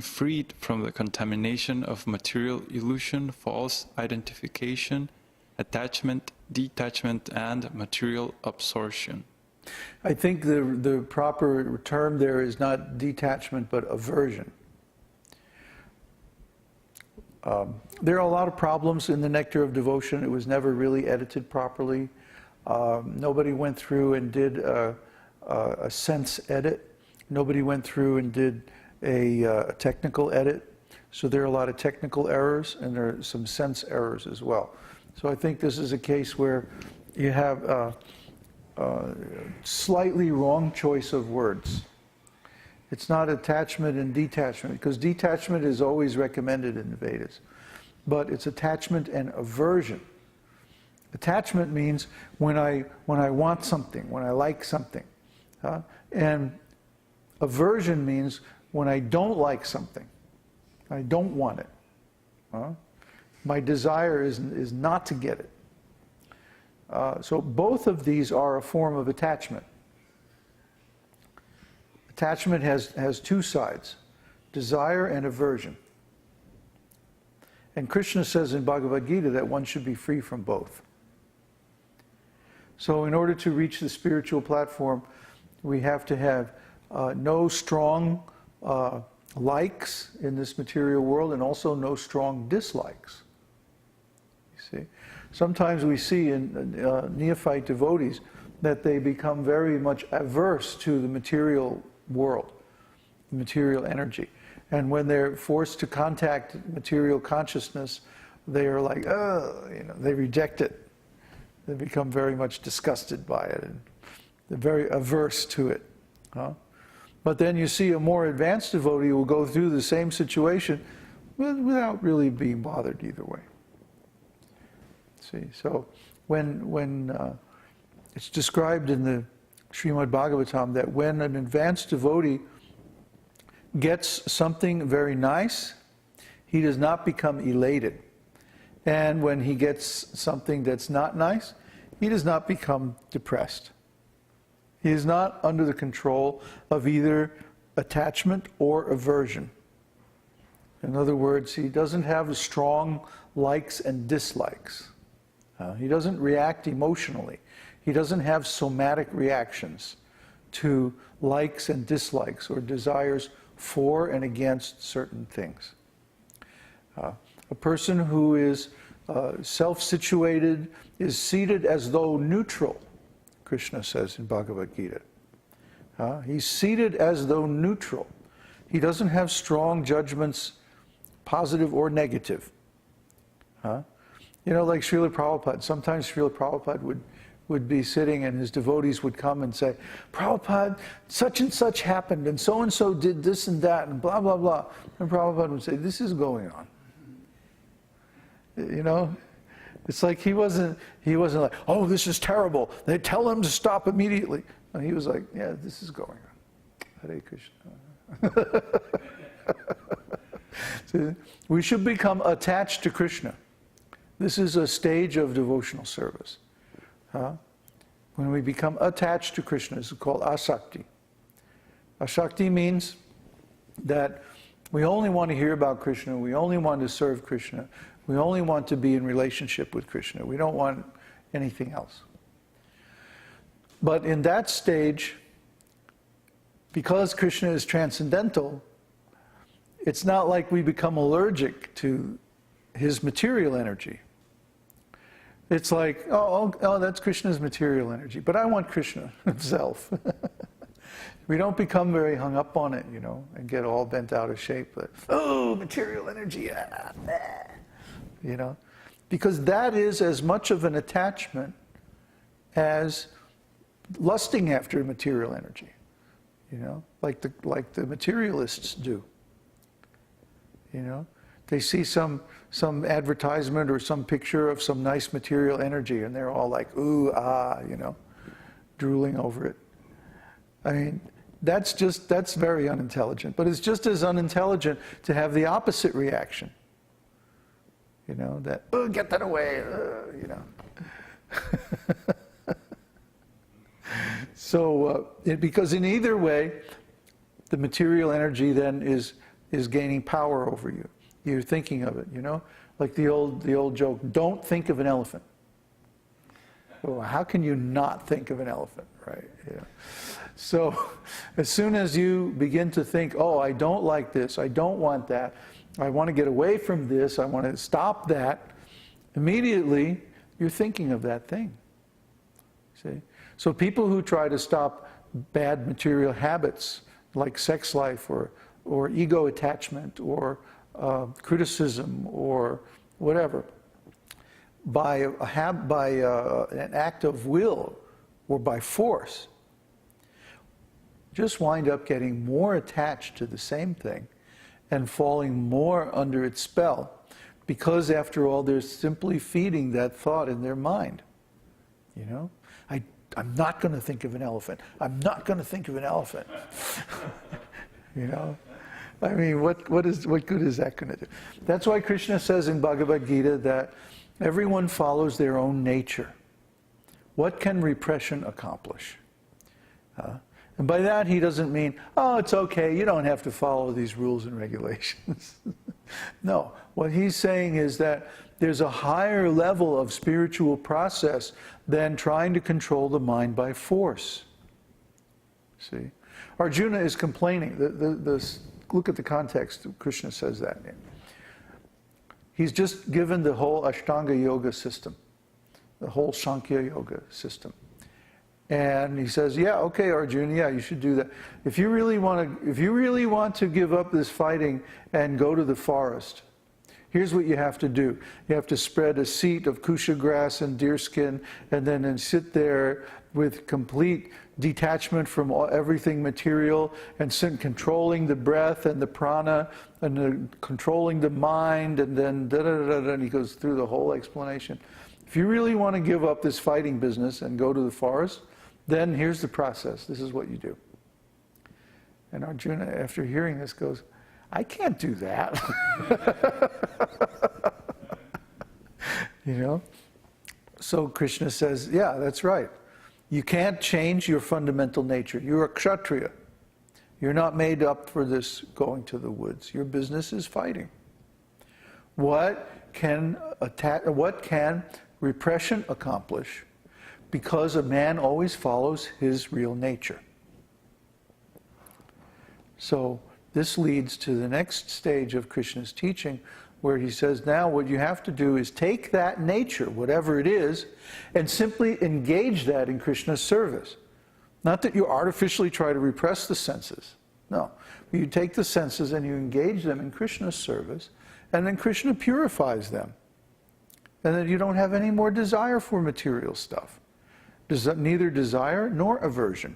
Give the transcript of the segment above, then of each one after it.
freed from the contamination of material illusion, false identification, attachment, detachment, and material absorption. I think the proper term there is not detachment, but aversion. There are a lot of problems in the Nectar of Devotion. It was never really edited properly. Nobody went through and did a sense edit. Nobody went through and did a technical edit. So there are a lot of technical errors, and there are some sense errors as well. So I think this is a case where you have a slightly wrong choice of words. It's not attachment and detachment, because detachment is always recommended in the Vedas. But it's attachment and aversion. Attachment means when I want something, when I like something. And aversion means when I don't like something. I don't want it. My desire is not to get it. So both of these are a form of attachment. Attachment has two sides, desire and aversion. And Krishna says in Bhagavad-gītā that one should be free from both. So in order to reach the spiritual platform, we have to have no strong likes in this material world, and also no strong dislikes. You see? Sometimes we see in neophyte devotees that they become very much averse to the material world, the material energy. And when they're forced to contact material consciousness, they are like, they reject it. They become very much disgusted by it, and they're very averse to it. But then you see a more advanced devotee who will go through the same situation without really being bothered either way. See, so when it's described in the Śrīmad-Bhāgavatam that when an advanced devotee gets something very nice, he does not become elated. And when he gets something that's not nice, he does not become depressed. He is not under the control of either attachment or aversion. In other words, he doesn't have strong likes and dislikes. He doesn't react emotionally. He doesn't have somatic reactions to likes and dislikes or desires for and against certain things. A person who is self-situated is seated as though neutral, Krishna says in Bhagavad-gītā. He's seated as though neutral. He doesn't have strong judgments, positive or negative. You know, like Srila Prabhupada. Sometimes Srila Prabhupada would be sitting and his devotees would come and say, Prabhupada, such and such happened, and so did this and that, and blah, blah, blah. And Prabhupada would say, this is going on. You know? It's like he wasn't like, oh, this is terrible. They tell him to stop immediately. And he was like, yeah, this is going on. Hare Krishna. So we should become attached to Krishna. This is a stage of devotional service. When we become attached to Krishna, it's called asakti. Asakti means that we only want to hear about Krishna, we only want to serve Krishna, we only want to be in relationship with Krishna. We don't want anything else. But in that stage, because Krishna is transcendental, it's not like we become allergic to his material energy. It's like, oh, that's Krishna's material energy, but I want Krishna himself. We don't become very hung up on it, you know, and get all bent out of shape. But, oh, material energy, you know, because that is as much of an attachment as lusting after material energy, you know, like the materialists do. You know, they see some advertisement or some picture of some nice material energy, and they're all like, ooh, ah, you know, drooling over it. I mean, that's very unintelligent. But it's just as unintelligent to have the opposite reaction. You know, that, oh, get that away, you know. So, because in either way, the material energy then is is gaining power over you. You're thinking of it, you know? Like the old joke, don't think of an elephant. Well, how can you not think of an elephant, right? Yeah. So as soon as you begin to think, oh, I don't like this, I don't want that, I want to get away from this, I want to stop that, immediately you're thinking of that thing. See? So people who try to stop bad material habits like sex life or ego attachment or criticism or whatever, by an act of will or by force, just wind up getting more attached to the same thing and falling more under its spell, because after all, they're simply feeding that thought in their mind. You know, I'm not going to think of an elephant. I'm not going to think of an elephant. You know, I mean, what good is that going to do? That's why Krishna says in Bhagavad-gītā that everyone follows their own nature. What can repression accomplish? And by that he doesn't mean, oh, it's okay, you don't have to follow these rules and regulations. No, what he's saying is that there's a higher level of spiritual process than trying to control the mind by force. See? Arjuna is complaining. Look at the context. Krishna says that. He's just given the whole Ashtanga Yoga system, the whole Sankhya Yoga system. And he says, yeah, okay, Arjuna, yeah, you should do that. If you really want to give up this fighting and go to the forest, here's what you have to do. You have to spread a seat of kusha grass and deerskin, and then sit there with complete detachment from everything material, and controlling the breath and the prana, and controlling the mind, and then and he goes through the whole explanation. If you really want to give up this fighting business and go to the forest, then here's the process. This is what you do. And Arjuna, after hearing this, goes, I can't do that. You know? So Krishna says, yeah, that's right. You can't change your fundamental nature. You're a kshatriya. You're not made up for this going to the woods. Your business is fighting. What can repression accomplish? Because a man always follows his real nature. So this leads to the next stage of Krishna's teaching, where he says, now what you have to do is take that nature, whatever it is, and simply engage that in Krishna's service. Not that you artificially try to repress the senses. No. You take the senses and you engage them in Krishna's service, and then Krishna purifies them. And then you don't have any more desire for material stuff. Neither desire nor aversion.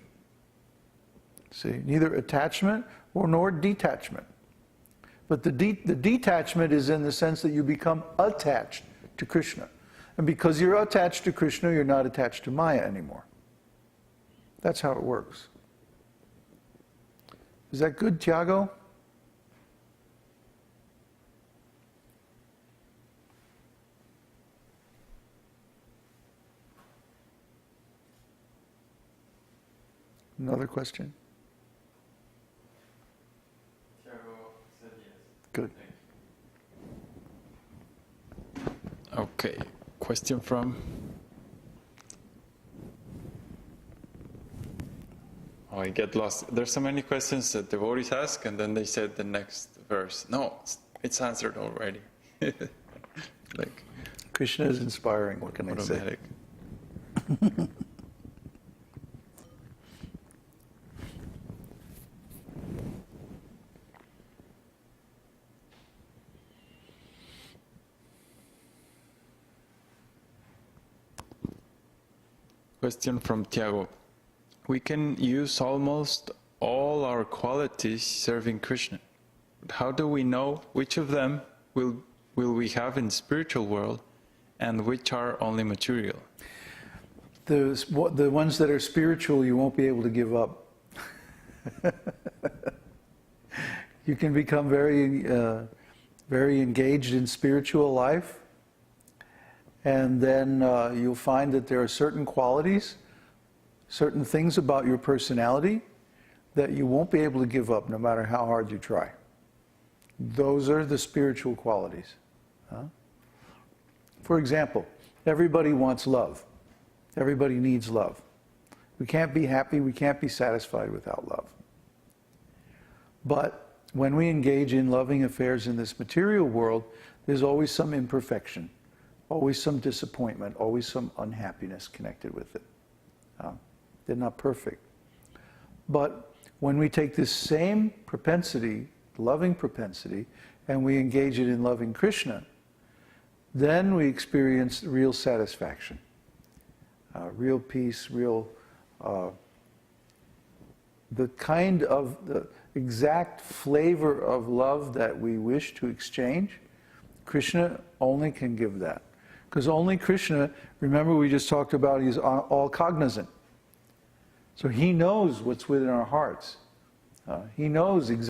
See, neither attachment nor detachment. But the detachment is in the sense that you become attached to Krishna. And because you're attached to Krishna, you're not attached to Maya anymore. That's how it works. Is that good, Tiago? Another question? Tiago said yes. Good. Okay, question from... Oh, I get lost. There's so many questions that devotees ask, and then they said the next verse. No, it's answered already. Like Krishna is inspiring, what can I say? Question from Tiago. We can use almost all our qualities serving Krishna. But how do we know which of them will we have in spiritual world and which are only material? The ones that are spiritual you won't be able to give up. You can become very engaged in spiritual life, and then you'll find that there are certain qualities, certain things about your personality that you won't be able to give up no matter how hard you try. Those are the spiritual qualities. For example, everybody wants love. Everybody needs love. We can't be happy, we can't be satisfied without love. But when we engage in loving affairs in this material world, there's always some imperfection, always some disappointment, always some unhappiness connected with it. They're not perfect. But when we take this same propensity, loving propensity, and we engage it in loving Krishna, then we experience real satisfaction, real peace, real the kind of the exact flavor of love that we wish to exchange. Krishna only can give that, because only Krishna, remember we just talked about, he's all-cognizant. So he knows what's within our hearts. He knows exactly